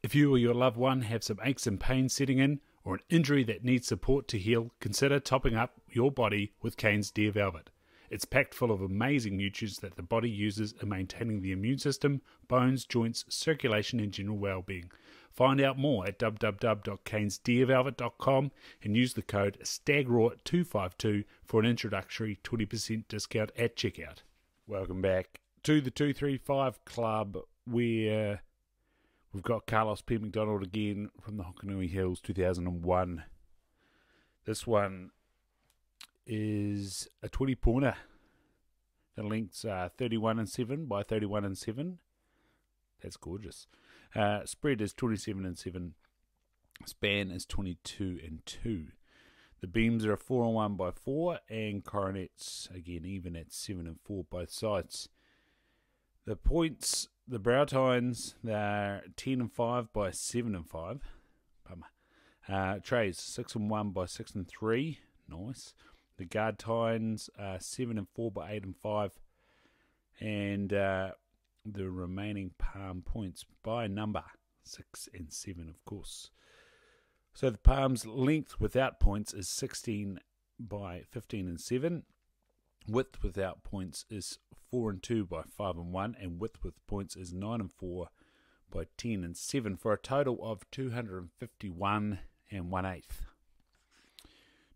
If you or your loved one have some aches and pains setting in, or an injury that needs support to heal, consider topping up your body with Cane's Deer Velvet. It's packed full of amazing nutrients that the body uses in maintaining the immune system, bones, joints, circulation and general well-being. Find out more at www.canesdeervelvet.com and use the code STAGRAW252 for an introductory 20% discount at checkout. Welcome back to the 235 Club, where we've got Carlos P. McDonald again from the Hokonui Hills 2001. This one is a 20-pointer. The lengths are 31 and 7 by 31 and 7. That's gorgeous. Spread is 27 and 7. Span is 22 and 2. The beams are a 4 and 1 by 4, and coronets again even at 7 and 4 both sides. The points, the brow tines, they're 10 and 5 by 7 and 5. Trays 6 and 1 by 6 and 3. Nice. The guard tines are 7 and 4 by 8 and 5. And the remaining palm points by number 6 and 7, of course. So the palm's length without points is 16 by 15 and 7. Width without points is 4 and 2 by 5 and 1, and width with points is 9 and 4 by 10 and 7, for a total of 251 and 1/8.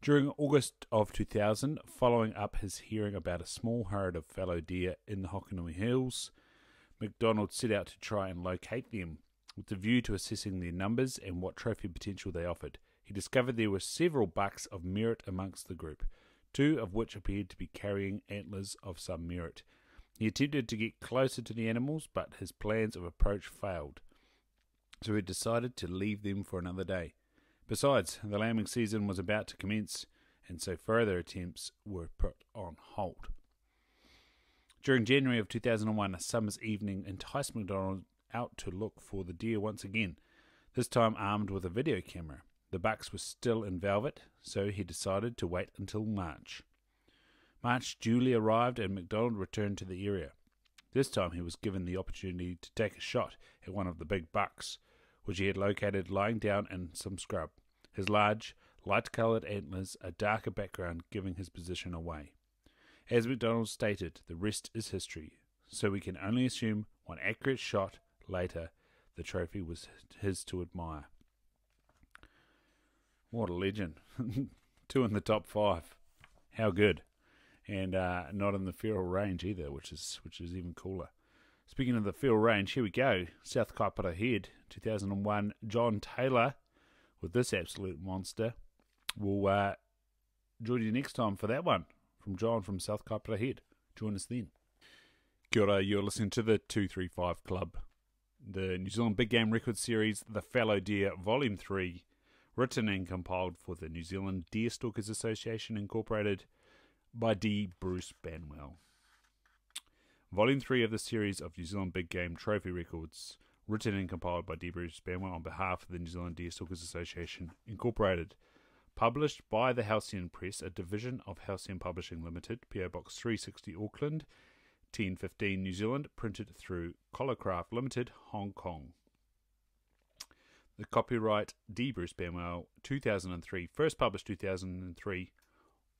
During August of 2000, following up his hearing about a small herd of fallow deer in the Hokonui Hills, McDonald set out to try and locate them, with the view to assessing their numbers and what trophy potential they offered. He discovered there were several bucks of merit amongst the group, 2 of which appeared to be carrying antlers of some merit. He attempted to get closer to the animals, but his plans of approach failed, so he decided to leave them for another day. Besides, the lambing season was about to commence, and so further attempts were put on hold. During January of 2001, a summer's evening enticed McDonald out to look for the deer once again, this time armed with a video camera. The bucks were still in velvet, so he decided to wait until March. March duly arrived and McDonald returned to the area. This time he was given the opportunity to take a shot at one of the big bucks, which he had located lying down in some scrub. His large, light-coloured antlers, a darker background giving his position away. As McDonald stated, the rest is history, so we can only assume one accurate shot later the trophy was his to admire. What a legend. 2 in the top 5. How good. And not in the feral range either, which is even cooler. Speaking of the feral range, here we go. South Kaipara Head, 2001. John Taylor, with this absolute monster. We'll join you next time for that one. From John from South Kaipara Head. Join us then. Kia ora, you're listening to the 235 Club. The New Zealand Big Game Record Series, The Fallow Deer, Volume 3, written and compiled for the New Zealand Deer Stalkers Association, Incorporated, by D. Bruce Banwell. Volume 3 of the series of New Zealand Big Game Trophy Records, written and compiled by D. Bruce Banwell on behalf of the New Zealand Deer Stalkers Association, Incorporated. Published by the Halcyon Press, a division of Halcyon Publishing Limited, PO Box 360 Auckland, 1015 New Zealand, printed through Collarcraft Limited, Hong Kong. The copyright D. Bruce Banwell, 2003, first published 2003,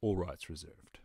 all rights reserved.